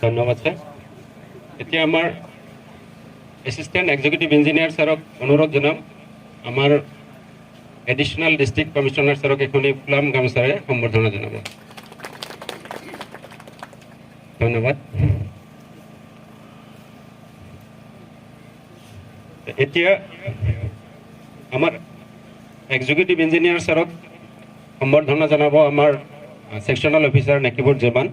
ধন্যবাদ স্যাৰ। এতিয়া আমাৰ এসিস্ট্যান্ট এক্সিকিউটিভ ইঞ্জিনিয়াৰ স্যাৰক অনুৰোধ জনাম আমাৰ এডিশনাল ডিস্ট্ৰিক্ট কমিশনাৰ স্যাৰক এখনি ফুলাম গামোচাৰে সম্বৰ্ধনা জনাব। ধন্যবাদ। এতিয়া আমাৰ এক্সিকিউটিভ ইঞ্জিনিয়াৰ স্যাৰক সম্বৰ্ধনা জনাব আমাৰ সেকশনাল অফিসাৰ নেকিবুৰ জেবান।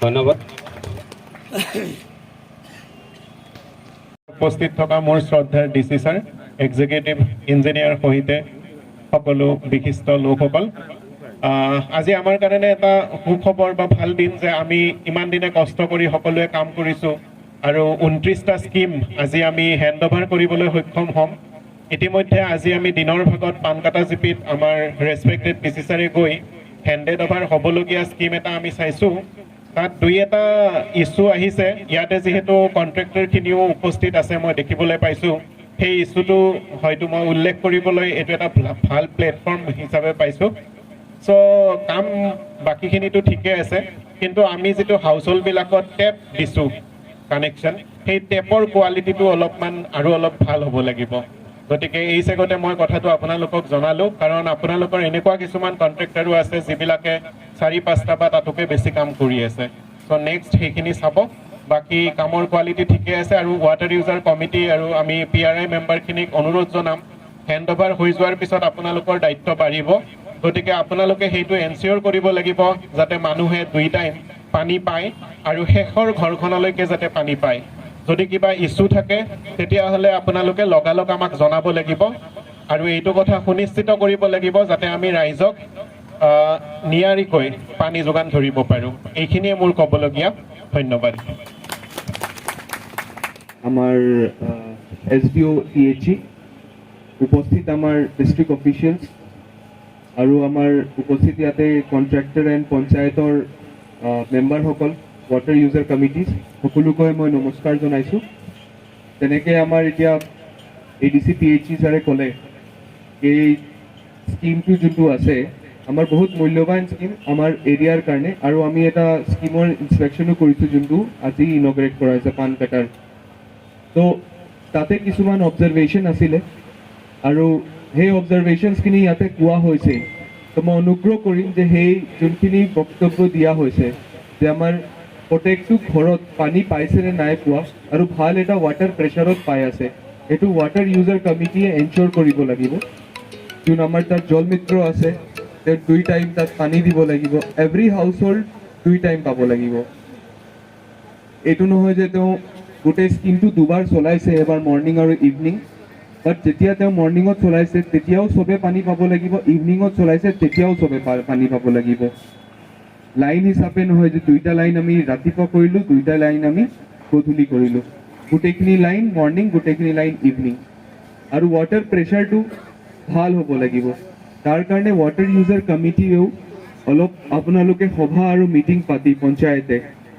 ধন্যবাদ। উপস্থিত থকা মোৰ শ্ৰদ্ধাৰ ডিচি ছাৰ, এক্সিকিউটিভ ইঞ্জিনিয়াৰ সহিতে সকলো বিশিষ্ট লোকসকল, আজি আমাৰ কাৰণে এটা সুখবৰ বা ভাল দিন যে আমি ইমান দিনে কষ্ট কৰি সকলোৱে কাম কৰিছোঁ আৰু 29টা স্কিম আজি আমি হেণ্ড অভাৰ কৰিবলৈ সক্ষম হ'ম। ইতিমধ্যে আজি আমি দিনৰ ভাগত পানকাটা জিপিত আমাৰ ৰেছপেক্টেড ডিচি ছাৰে গৈ হেণ্ডেড অভাৰ হ'বলগীয়া স্কিম এটা আমি চাইছোঁ। তাত দুই এটা ইছ্যু আহিছে, ইয়াতে যিহেতু কণ্ট্ৰেক্টৰখিনিও উপস্থিত আছে মই দেখিবলৈ পাইছোঁ, সেই ইছ্যুটো হয়তো মই উল্লেখ কৰিবলৈ এইটো এটা ভাল প্লেটফৰ্ম হিচাপে পাইছোঁ। চ' কাম বাকীখিনিতো ঠিকে আছে, কিন্তু আমি যিটো হাউচ হোল্ডবিলাকত টেপ দিছোঁ কানেকশ্যন, সেই টেপৰ কোৱালিটিটো অলপমান আৰু অলপ ভাল হ'ব লাগিব। গতিকে এই চেগতে মই কথাটো আপোনালোকক জনালোঁ, কাৰণ আপোনালোকৰ এনেকুৱা কিছুমান কণ্ট্ৰেক্টৰো আছে যিবিলাকে 4-5টা বা তাতোকে বেছি কাম কৰি আছে। চ' নেক্সট সেইখিনি চাব, বাকী কামৰ কোৱালিটি ঠিকে আছে। আৰু ৱাটাৰ ইউজাৰ কমিটি আৰু আমি PRI মেম্বাৰখিনিক অনুৰোধ জনাম, হেণ্ড অভাৰ হৈ যোৱাৰ পিছত আপোনালোকৰ দায়িত্ব বাঢ়িব। গতিকে আপোনালোকে সেইটো এনচিয়ৰ কৰিব লাগিব যাতে মানুহে 2 টাইম পানী পায় আৰু শেষৰ ঘৰখনলৈকে যাতে পানী পায়। যদি কিবা ইছ্যু থাকে তেতিয়াহ'লে আপোনালোকে লগালগ আমাক জনাব লাগিব আৰু এইটো কথা সুনিশ্চিত কৰিব লাগিব যাতে আমি ৰাইজক নিয়াৰিকৈ পানী যোগান ধৰিব পাৰোঁ। এইখিনিয়ে মোৰ ক'বলগীয়া। ধন্যবাদ। আমাৰ SDO EHE উপস্থিত আমাৰ ডিস্ট্ৰিক্ট অফিচিয়েলস আৰু আমাৰ উপস্থিত ইয়াতে কন্ট্ৰাক্টৰ এণ্ড পঞ্চায়তৰ মেম্বাৰসকল, ৱাটাৰ ইউজাৰ কমিটিজ সকলোকে মই নমস্কাৰ জনাইছোঁ। তেনেকৈ আমাৰ এতিয়া ADC PHE ছাৰে ক'লে এই স্কিমটো যোনটো আছে আমাৰ বহুত মূল্যৱান স্কিম আমাৰ এৰিয়াৰ কাৰণে, আৰু আমি এটা স্কিমৰ ইনস্পেকশ্যনো কৰিছোঁ যোনটো আজি ইনগ্ৰেট কৰা হৈছে পানকাটাৰ। তো তাতে কিছুমান অবজাৰভেশ্যন আছিলে আৰু সেই অবজাৰভেশ্যনছখিনি ইয়াতে কোৱা হৈছে। তো মই অনুগ্ৰহ কৰিম যে সেই যোনখিনি বক্তব্য দিয়া হৈছে যে আমাৰ প্ৰত্যেকটো ঘৰত পানী পাইছে নে নাই পোৱা আৰু ভাল এটা ৱাটাৰ প্ৰেছাৰত পাই আছে, সেইটো ৱাটাৰ ইউজাৰ কমিটিয়ে এনচিয়ৰ কৰিব লাগিব। যোন আমাৰ তাত জল মিত্ৰ আছে তেওঁ 2 টাইম তাত পানী দিব লাগিব, এভৰি হাউচ হোল্ড 2 টাইম পাব লাগিব। এইটো নহয় যে তেওঁ গোটেই স্কিমটো 2বাৰ চলাইছে, এবাৰ মৰ্ণিং আৰু ইভিনিং, বাট যেতিয়া তেওঁ মৰ্ণিঙত চলাইছে তেতিয়াও চবে পানী পাব লাগিব, ইভিনিঙত চলাইছে তেতিয়াও চবে পানী পাব লাগিব। লাইন হিচাপে নহয় যে 2টা লাইন আমি ৰাতিপুৱা কৰিলোঁ, 2টা লাইন আমি গধূলি কৰিলোঁ, গোটেইখিনি লাইন মৰ্ণিং, গোটেইখিনি লাইন ইভিনিং। আৰু ৱাটাৰ প্ৰেছাৰটো ভাল হ'ব লাগিব, তাৰ কাৰণে ৱাটাৰ ইউজাৰ কমিটিয়েও অলপ আপোনালোকে সভা আৰু মিটিং পাতি পঞ্চায়তে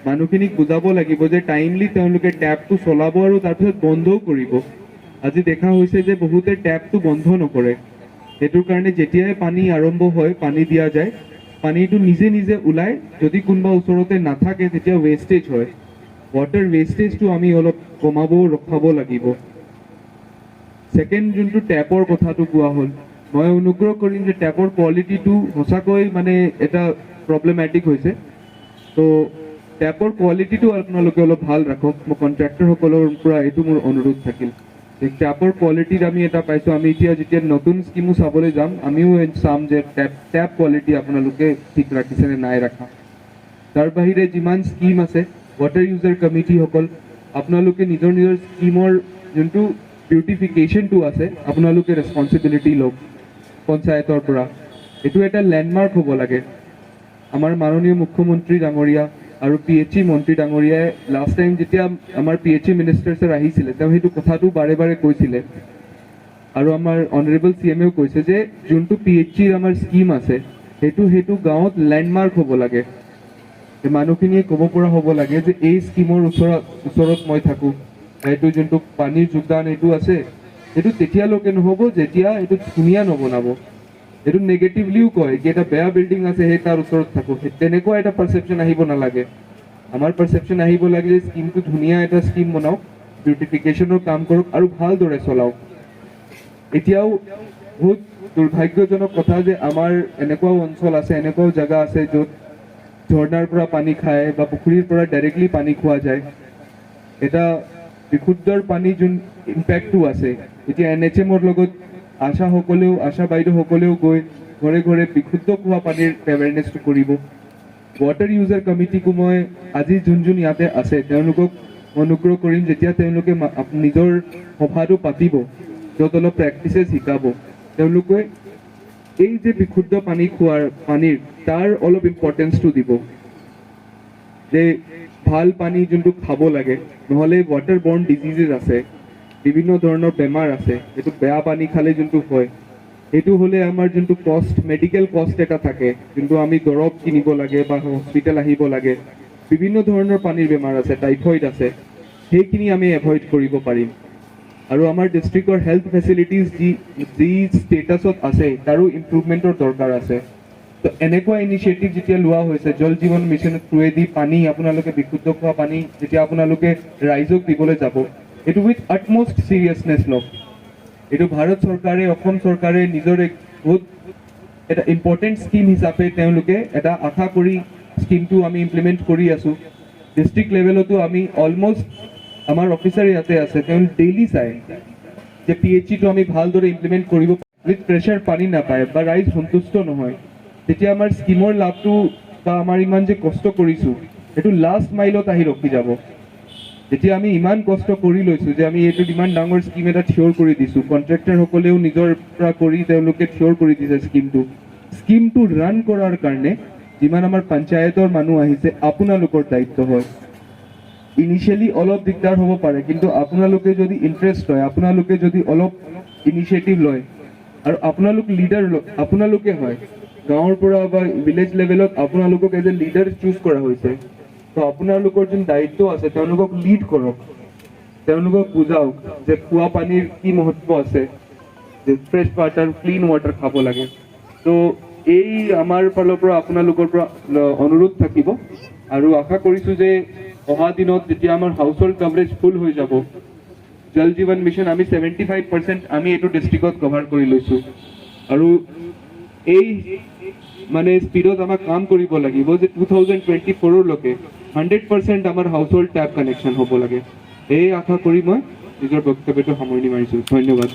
মানুহখিনিক বুজাব লাগিব যে টাইমলি তেওঁলোকে টেপটো চলাব আৰু তাৰপিছত বন্ধও কৰিব। আজি দেখা হৈছে যে বহুতে টেপটো বন্ধ নকৰে, সেইটোৰ কাৰণে যেতিয়াই পানী আৰম্ভ হয় পানী দিয়া যায়, পানীটো নিজে নিজে ওলায়, যদি কোনোবা ওচৰতে নাথাকে তেতিয়া ৱেষ্টেজ হয়। ৱাটাৰ ৱেষ্টেজটো আমি অলপ কমাব ৰখাব লাগিব। ছেকেণ্ড যোনটো টেপৰ কথাটো কোৱা হ'ল, মই অনুগ্ৰহ কৰিম যে টেপৰ কোৱালিটিটো সঁচাকৈ মানে এটা প্ৰব্লেমেটিক হৈছে। তো টেপৰ কোৱালিটিটো আপোনালোকে অলপ ভাল ৰাখক, মই কণ্ট্ৰেক্টৰসকলৰ পৰা এইটো মোৰ অনুৰোধ থাকিল। টেপৰ কোৱালিটিত আমি এটা পাইছোঁ, আমি এতিয়া যেতিয়া নতুন স্কিমো চাবলৈ যাম আমিও চাম যে টেপ কোৱালিটি আপোনালোকে ঠিক ৰাখিছে নে নাই ৰাখা। তাৰ বাহিৰে যিমান স্কিম আছে ৱাটাৰ ইউজাৰ কমিটিসকল আপোনালোকে নিজৰ নিজৰ স্কিমৰ যোনটো বিউটিফিকেশ্যনটো আছে আপোনালোকে ৰেছপনচিবিলিটি লওক পঞ্চায়তৰ পৰা। এইটো এটা লেণ্ডমাৰ্ক হ'ব লাগে। আমাৰ মাননীয় মুখ্যমন্ত্ৰী ডাঙৰীয়া আৰু PHE মন্ত্ৰী ডাঙৰীয়াই লাষ্ট টাইম যেতিয়া আমাৰ PHE মিনিষ্টাৰ ছাৰ আহিছিলে তেওঁ সেইটো কথাটো বাৰে বাৰে কৈছিলে, আৰু আমাৰ অনাৰেবল CMও কৈছে যে যোনটো PHEৰ আমাৰ স্কিম আছে সেইটো গাঁৱত লেণ্ডমাৰ্ক হ'ব লাগে। মানুহখিনিয়ে ক'ব পৰা হ'ব লাগে যে এই স্কিমৰ ওচৰত মই থাকোঁ, এইটো যোনটো পানীৰ যোগদান এইটো আছে এইটো তেতিয়ালৈকে নহ'ব যেতিয়া এইটো ধুনীয়া নবনাব। এইটো নেগেটিভলিও কয় কি এটা বেয়া বিল্ডিং আছে সেই তাৰ ওচৰত থাকোঁ, তেনেকুৱা এটা পাৰচেপশ্যন আহিব নালাগে। আমাৰ পাৰচেপশ্যন আহিব লাগে যে স্কিমটো ধুনীয়া এটা স্কিম বনাওক, বিউটিফিকেশ্যনৰ কাম কৰক আৰু ভালদৰে চলাওক। এতিয়াও বহুত দুৰ্ভাগ্যজনক কথা যে আমাৰ এনেকুৱাও অঞ্চল আছে, এনেকুৱাও জেগা আছে য'ত ঝৰ্ণাৰ পৰা পানী খায় বা পুখুৰীৰ পৰা ডাইৰেক্টলি পানী খোৱা যায়। এটা বিশুদ্ধৰ পানী যোন ইম্পেক্টটো আছে, এতিয়া NHM-ৰ লগত আশা বাইদেউসকলেও গৈ ঘৰে ঘৰে বিশুদ্ধ খোৱা পানীৰ এৱেৰনেছটো কৰিব। ৱাটাৰ ইউজাৰ কমিটিকো মই আজি যোন ইয়াতে আছে তেওঁলোকক অনুগ্ৰহ কৰিম, যেতিয়া তেওঁলোকে নিজৰ সভাটো পাতিব য'ত অলপ প্ৰেক্টিচেছ শিকাব, তেওঁলোকে এই যে বিশুদ্ধ পানী খোৱাৰ পানীৰ তাৰ অলপ ইম্পৰ্টেঞ্চটো দিব যে ভাল পানী যোনটো খাব লাগে, নহ'লে ৱাটাৰ বৰ্ন ডিজিজেছ আছে, বিভিন্ন ধৰণৰ বেমাৰ আছে। এইটো বেয়া পানী খালে যোনটো হয় সেইটো হ'লে আমাৰ যোনটো কষ্ট, মেডিকেল কষ্ট এটা থাকে, যোনটো আমি দৰৱ কিনিব লাগে বা হস্পিটেল আহিব লাগে, বিভিন্ন ধৰণৰ পানীৰ বেমাৰ আছে, টাইফইড আছে, সেইখিনি আমি এভইড কৰিব পাৰিম। আৰু আমাৰ ডিষ্ট্ৰিক্টৰ হেল্থ ফেচিলিটিজ যি ষ্টেটাছত আছে তাৰো ইম্প্ৰুভমেণ্টৰ দৰকাৰ আছে। তো এনেকুৱা ইনিচিয়েটিভ যেতিয়া লোৱা হৈছে জল জীৱন মিছনৰ থ্ৰুৱেদি পানী আপোনালোকে বিশুদ্ধ খোৱা পানী যেতিয়া আপোনালোকে ৰাইজক দিবলৈ যাব, এইটো উইথ আটমষ্ট চিৰিয়াছনেছ লওক। এইটো ভাৰত চৰকাৰে, অসম চৰকাৰে নিজৰ এক বহুত এটা ইম্পৰ্টেণ্ট স্কিম হিচাপে তেওঁলোকে এটা আশা কৰি স্কিমটো আমি ইমপ্লিমেণ্ট কৰি আছোঁ। ডিষ্ট্ৰিক্ট লেভেলতো আমি অলমষ্ট আমাৰ অফিচাৰ ইয়াতে আছে, তেওঁ ডেইলি চায় যে PHCটো আমি ভালদৰে ইমপ্লিমেণ্ট কৰিব উইথ প্ৰেছাৰ পানী নাপায় বা ৰাইজ সন্তুষ্ট নহয়, তেতিয়া আমাৰ স্কিমৰ লাভটো বা আমাৰ ইমান যে কষ্ট কৰিছোঁ সেইটো লাষ্ট মাইলত আহি ৰখি যাব। যেতিয়া আমি ইমান কষ্ট কৰি লৈছোঁ যে আমি এইটোত ইমান ডাঙৰ স্কিম এটা থিয়ৰ কৰি দিছোঁ, কণ্ট্ৰেক্টৰসকলেও নিজৰ পৰা কৰি তেওঁলোকে থিয়ৰ কৰি দিছে স্কিমটো ৰান কৰাৰ কাৰণে যিমান আমাৰ পঞ্চায়তৰ মানুহ আহিছে আপোনালোকৰ দায়িত্ব হয়। ইনিচিয়েলি অলপ দিগদাৰ হ'ব পাৰে, কিন্তু আপোনালোকে যদি ইণ্টাৰেষ্ট লয়, আপোনালোকে যদি অলপ ইনিচিয়েটিভ লয় আৰু আপোনালোক লিডাৰ আপোনালোকে হয়, গাঁৱৰ পৰা বা ভিলেজ লেভেলত আপোনালোকক এজ এ লিডাৰ চুজ কৰা হৈছে, তো আপোনালোকৰ যোন দায়িত্ব আছে তেওঁলোকক লিড কৰক, তেওঁলোকক বুজাওক যে খোৱা পানীৰ কি মহত্ব আছে, যে ফ্ৰেছ ৱাটাৰ, ক্লিন ৱাটাৰ খাব লাগে। তো এই আমাৰ ফালৰ পৰা আপোনালোকৰ পৰা অনুৰোধ থাকিব আৰু আশা কৰিছোঁ যে অহা দিনত যেতিয়া আমাৰ হাউচ হোল্ড কভাৰেজ ফুল হৈ যাব, জল জীৱন মিছন আমি 75% আমি এইটো ডিষ্ট্ৰিক্টত কভাৰ কৰি লৈছোঁ। আৰু এই মানে স্পীডত আমাক কাম কৰিব লাগিব যে 2024লৈকে 100% আমাৰ হাউচ হোল্ড টেপ কানেকশ্যন হ'ব লাগে। এই আশা কৰি মই নিজৰ বক্তব্যটো সামৰণি মাৰিছোঁ। ধন্যবাদ।